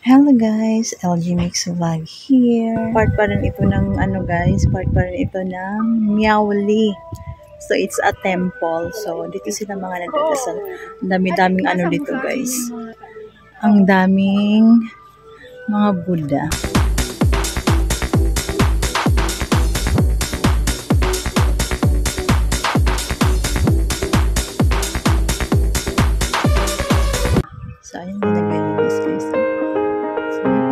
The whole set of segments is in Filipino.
Hello guys, LG Mix Vlog here. Part pa rin ito ng Miauli. So it's a temple. So dito sila mga nagdadasal. Ang dami-daming dito guys. Ang daming mga Buddha. So ayun, nag-release guys.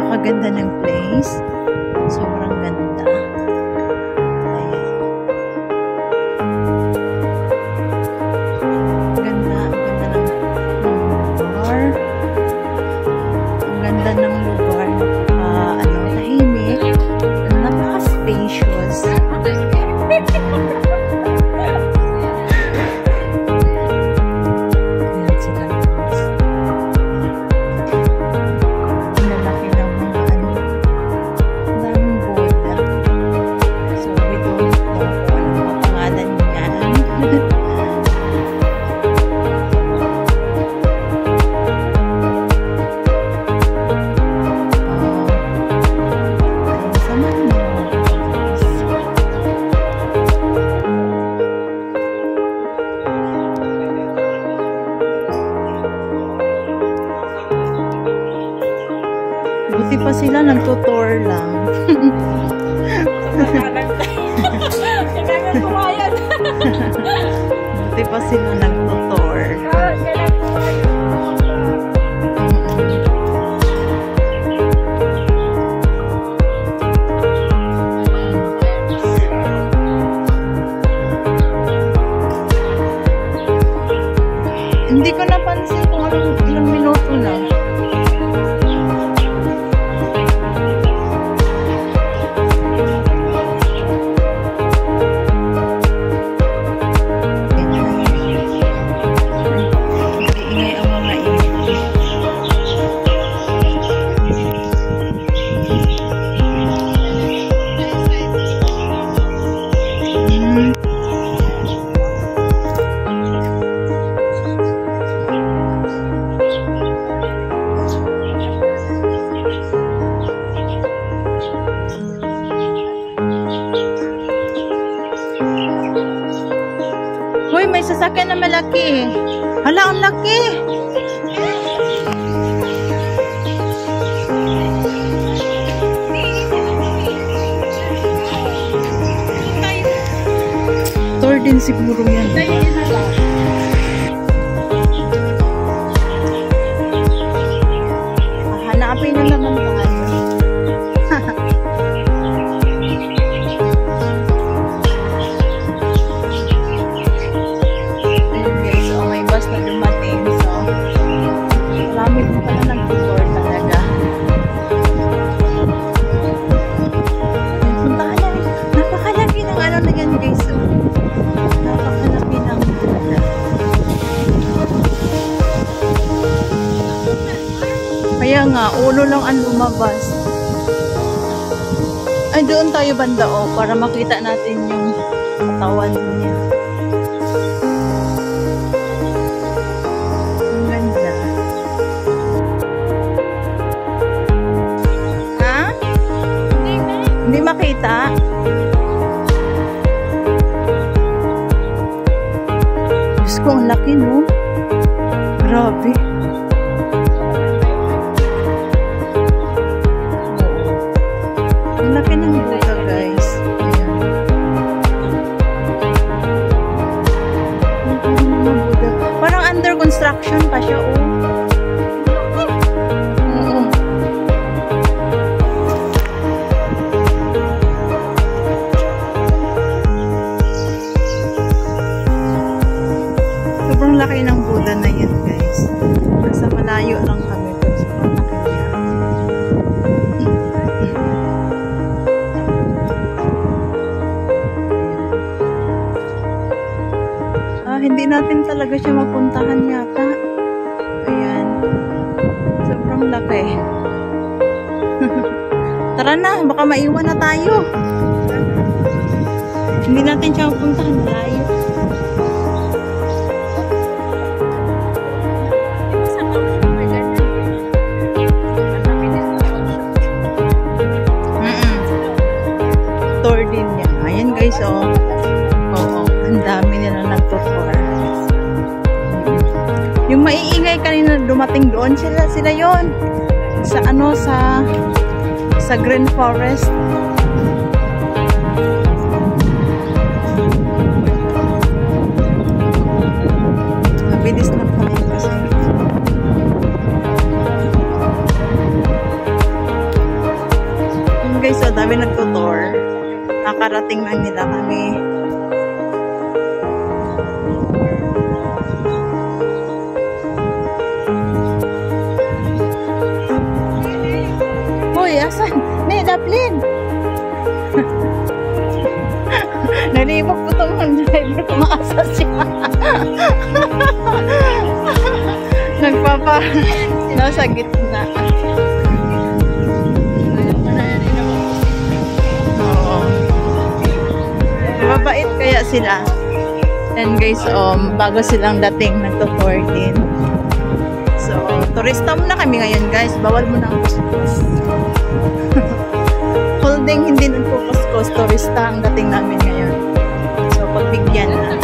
Napakaganda ng place. Sobrang ganda. Ayan. Ganda. Ang ganda ng lugar. Ang ganda ng lugar. Tahimik. Napaka-spacious. Buti pa sila nagtutor lang. Buti pa sila nagtutor. Hindi ko napansin kung ilang minuto na. Hoy, may sasakyan na malaki. Hala, ang laki. Tour din siguro yan. Hanapin na naman tayo. Kaya nga, ulo lang ang lumabas. Ay, doon tayo banda para makita natin yung katawan niya. Ang ganda. Ha? Hindi makita? Diyos ko, ang laki, no? Grabe. Laki ng Buddha, guys. Ayan. Parang under construction pa siya, oh. Sobrang laki ng Buddha na yan, guys. Nasa malayo lang kami. Sobrang laki niya. Hindi natin talaga siya mapuntahan yata. Ayan. Sobrang laki. Tara na, baka maiwan na tayo. Hindi natin siya mapuntahan. Malayo. Sa guys, oh. Oo, ang dami nila nagtutour. Yung maiingay kanina dumating doon, sila yon sa ano, sa Green Forest. Mabilis na po yun kasi. Yung guys, so dami nagtutour. Nakarating lang nila kami. Hoy, asan? Ne, Daplin! Nalibog po itong driver kung asa siya. Nagpapa... nasa gitna. Oo. Mabait kaya sila. And guys, bago silang dating, nagto-tour din. So, turista muna kami ngayon guys. Bawal mo na ang kuskus. Holding, hindi nagkukuskus. Turista ang dating namin ngayon. So, pagbigyan na.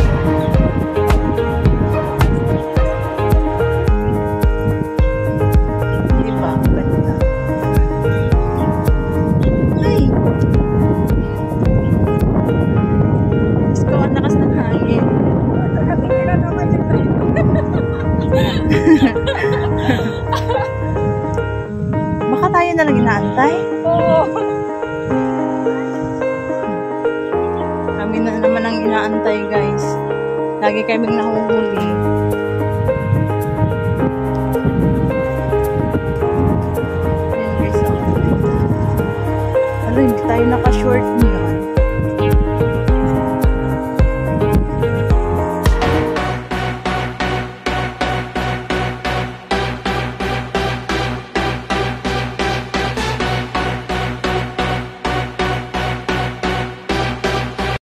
Diba? Ganda. Ay! Diyos ko, ang lakas ng hangin. Baka tayo na lang inaantay? Oo. Kami na naman ang inaantay guys. Lagi kaming nahuhuli. Ayan guys. Ano, hindi tayo naka-short niyo.